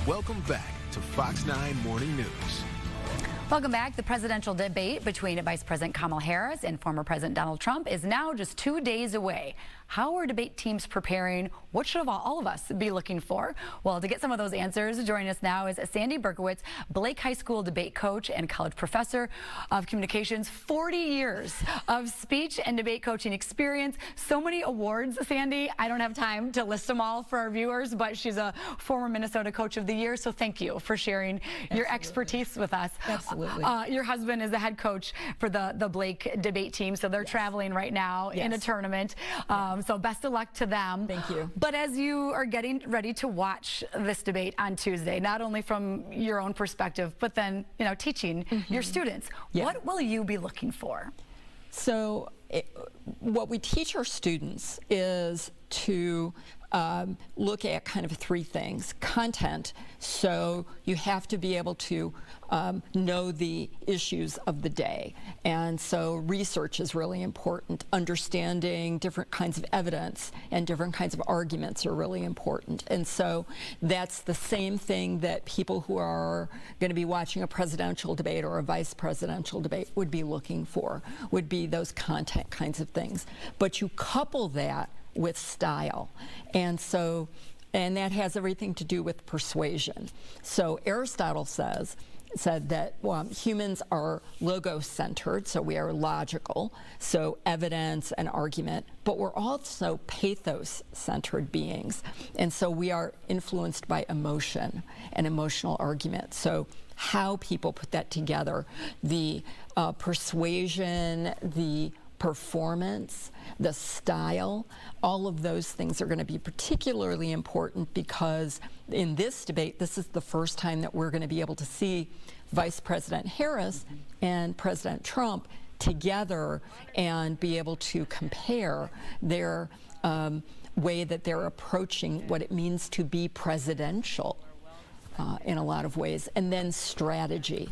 Welcome back to Fox 9 Morning News. Welcome back. The presidential debate between Vice President Kamala Harris and former President Donald Trump is now just 2 days away. How are debate teams preparing? What should all of us be looking for? Well, to get some of those answers, joining us now is Sandy Berkowitz, Blake High School debate coach and college professor of communications. 40 years of speech and debate coaching experience. So many awards, Sandy. I don't have time to list them all for our viewers, but she's a former Minnesota Coach of the Year. So thank you for sharing your expertise with us. Absolutely. Your husband is the head coach for the Blake debate team, so they're traveling right now in a tournament. So best of luck to them. Thank you. But as you are getting ready to watch this debate on Tuesday, not only from your own perspective, but then, you know, teaching your students, what will you be looking for? So what we teach our students is to look at kind of three things. Content, so you have to be able to know the issues of the day. And so research is really important. Understanding different kinds of evidence and different kinds of arguments are really important. And so that's the same thing that people who are going to be watching a presidential debate or a vice presidential debate would be looking for, would be those content kinds of things. But you couple that with style. And that has everything to do with persuasion. So Aristotle said that humans are logos-centered, so we are logical, so evidence and argument, but we're also pathos-centered beings. And so we are influenced by emotion and emotional argument. So how people put that together, the persuasion, the performance, the style, all of those things are going to be particularly important because in this debate, this is the first time that we're going to be able to see Vice President Harris and President Trump together and be able to compare their way that they're approaching what it means to be presidential in a lot of ways, and then strategy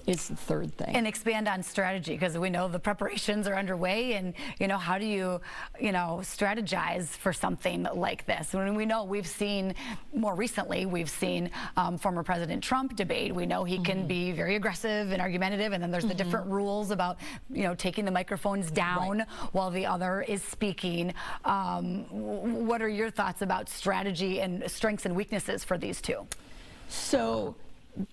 is the third thing. And expand on strategy, because we know the preparations are underway, and how do you strategize for something like this? When we know we've seen more recently, former President Trump debate. We know he can be very aggressive and argumentative, and then there's the different rules about taking the microphones down while the other is speaking. What are your thoughts about strategy and strengths and weaknesses for these two? So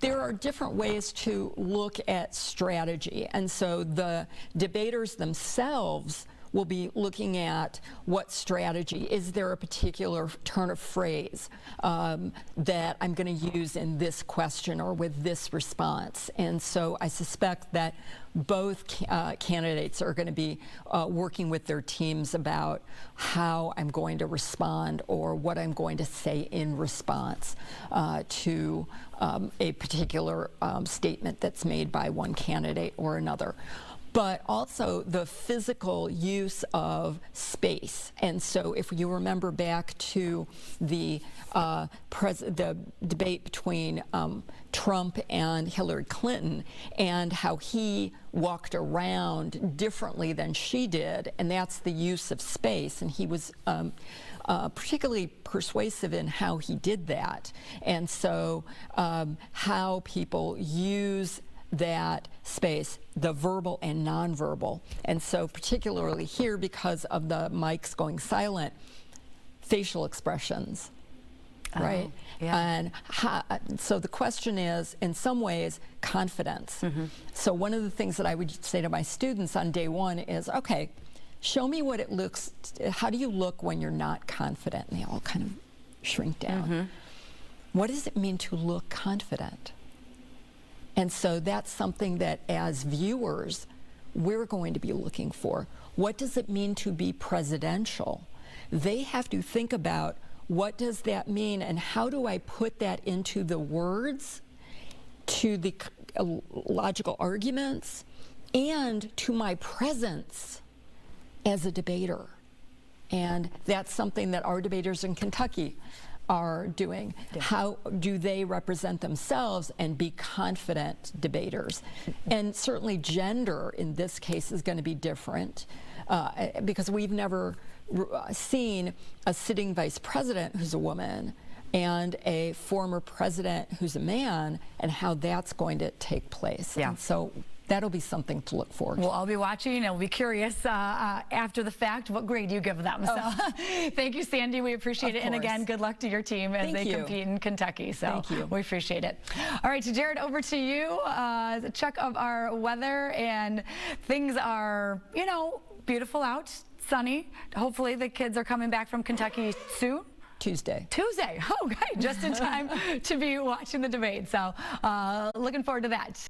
there are different ways to look at strategy, and so the debaters themselves will be looking at what strategy. Is there a particular turn of phrase that I'm going to use in this question or with this response? And so I suspect that both candidates are going to be working with their teams about how I'm going to respond or what I'm going to say in response to a particular statement that's made by one candidate or another. But also the physical use of space. And so if you remember back to the debate between Trump and Hillary Clinton and how he walked around differently than she did, and that's the use of space. And he was particularly persuasive in how he did that. And so how people use that space, the verbal and nonverbal. And so particularly here, because of the mics going silent, facial expressions, right? And so the question is, in some ways, confidence. So one of the things that I would say to my students on day one is, okay, show me what it looks, how do you look when you're not confident? And they all kind of shrink down. What does it mean to look confident? And so that's something that as viewers, we're going to be looking for. What does it mean to be presidential? They have to think about, what does that mean and how do I put that into the words, to the logical arguments, and to my presence as a debater? And that's something that our debaters in Kentucky are doing. How do they represent themselves and be confident debaters? And certainly gender in this case is going to be different because we've never seen a sitting vice president who's a woman and a former president who's a man, and how that's going to take place. Yeah. And so that'll be something to look forward to. Well, I'll be watching and we'll be curious after the fact what grade you give them. So thank you, Sandy. We appreciate it. And again, good luck to your team as they compete in Kentucky. So we appreciate it. All right, Jared, over to you. A check of our weather, and things are, you know, beautiful out, sunny. Hopefully the kids are coming back from Kentucky soon. Tuesday. Okay, just in time to be watching the debate. So looking forward to that.